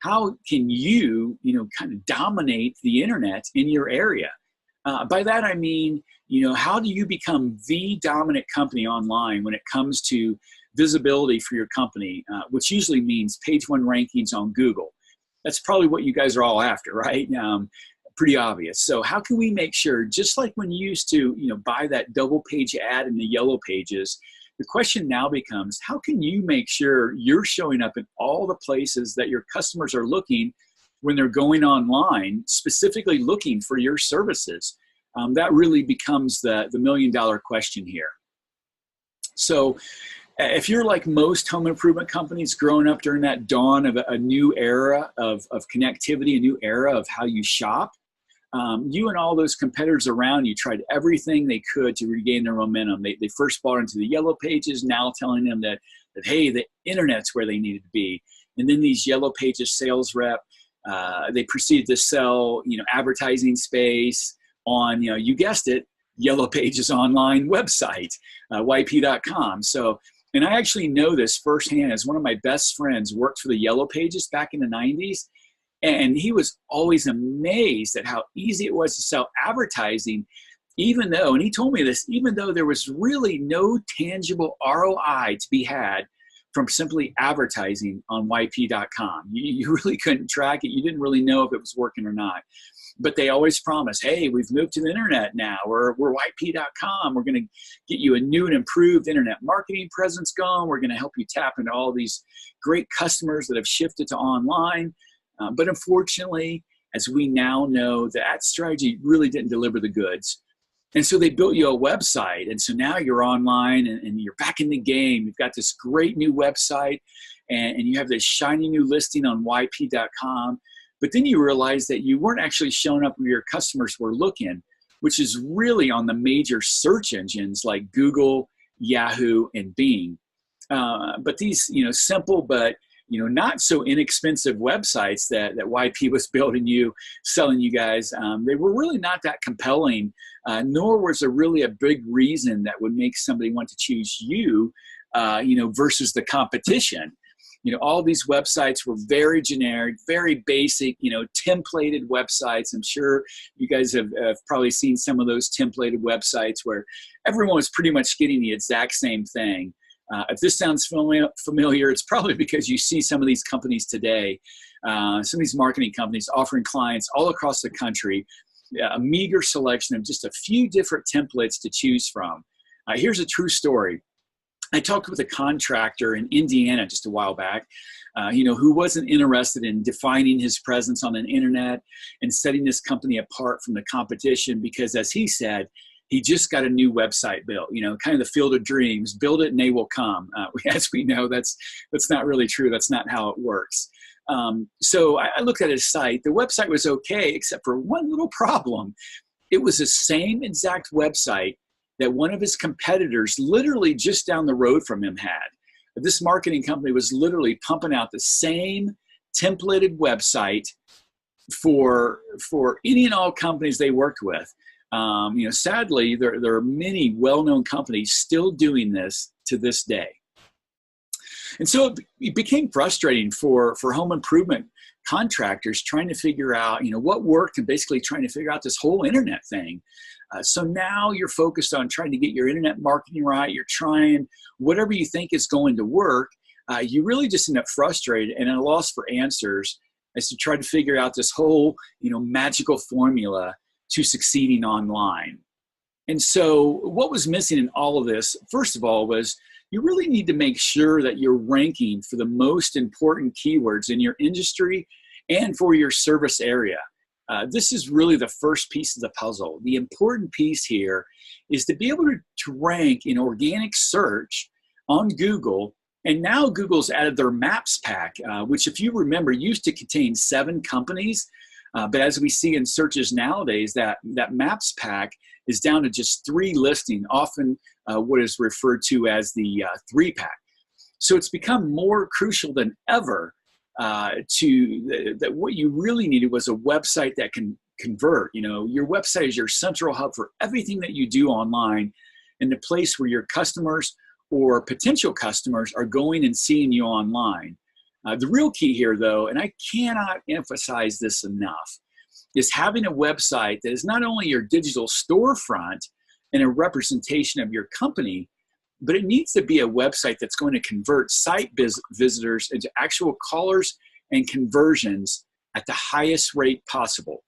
how can you, kind of dominate the internet in your area? By that I mean, how do you become the dominant company online when it comes to visibility for your company, which usually means page 1 rankings on Google. That's probably what you guys are all after, right? Pretty obvious. So how can we make sure, just like when you used to, buy that double page ad in the yellow pages, the question now becomes, how can you make sure you're showing up in all the places that your customers are looking when they're going online, specifically looking for your services? That really becomes the million-dollar question here. So if you're like most home improvement companies growing up during that dawn of a new era of connectivity, a new era of how you shop, you and all those competitors around you tried everything they could to regain their momentum. They first bought into the yellow pages, now telling them that hey, the internet's where they needed to be. And then these yellow pages sales rep, they proceeded to sell, advertising space on, you guessed it, Yellow Pages online website, yp.com. So, and I actually know this firsthand, as one of my best friends worked for the Yellow Pages back in the 90s. And he was always amazed at how easy it was to sell advertising, even though, and he told me this, even though there was really no tangible ROI to be had from simply advertising on yp.com. You really couldn't track it. You didn't really know if it was working or not. But they always promise, hey, we've moved to the internet now. We're yp.com. We're going to get you a new and improved internet marketing presence going. We're going to help you tap into all these great customers that have shifted to online. But unfortunately, as we now know, that strategy really didn't deliver the goods. And so they built you a website. And so now you're online and you're back in the game. You've got this great new website and you have this shiny new listing on yp.com. But then you realize that you weren't actually showing up where your customers were looking, which is really on the major search engines like Google, Yahoo, and Bing. But these, simple but not so inexpensive websites that YP was building you, selling you guys, they were really not that compelling, nor was there really a big reason that would make somebody want to choose you, versus the competition. All these websites were very generic, very basic, templated websites. I'm sure you guys have probably seen some of those templated websites where everyone was pretty much getting the exact same thing. If this sounds familiar, it's probably because you see some of these companies today, some of these marketing companies offering clients all across the country a meager selection of just a few different templates to choose from. Here's a true story. I talked with a contractor in Indiana just a while back, who wasn't interested in defining his presence on the internet and setting his company apart from the competition because, as he said, he just got a new website built, kind of the field of dreams, build it and they will come. As we know, that's not really true. That's not how it works. So I looked at his site. The website was okay, except for one little problem. It was the same exact website that one of his competitors literally just down the road from him had. This marketing company was literally pumping out the same templated website for any and all companies they worked with. Sadly, there are many well-known companies still doing this to this day. And so it became frustrating for home improvement contractors trying to figure out, what worked and basically trying to figure out this whole internet thing. So now you're focused on trying to get your internet marketing right. You're trying whatever you think is going to work. You really just end up frustrated and at a loss for answers as to try to figure out this whole, magical formula to succeeding online. And so what was missing in all of this, first of all, was you really need to make sure that you're ranking for the most important keywords in your industry and for your service area. This is really the first piece of the puzzle. The important piece here is to be able to rank in organic search on Google. And now Google's added their Maps pack, which, if you remember, used to contain 7 companies. But as we see in searches nowadays, that Maps pack is down to just 3 listing, often what is referred to as the 3-pack. So it's become more crucial than ever that what you really needed was a website that can convert. Your website is your central hub for everything that you do online and the place where your customers or potential customers are going and seeing you online. The real key here, though, and I cannot emphasize this enough, is having a website that is not only your digital storefront and a representation of your company, but it needs to be a website that's going to convert site visitors into actual callers and conversions at the highest rate possible.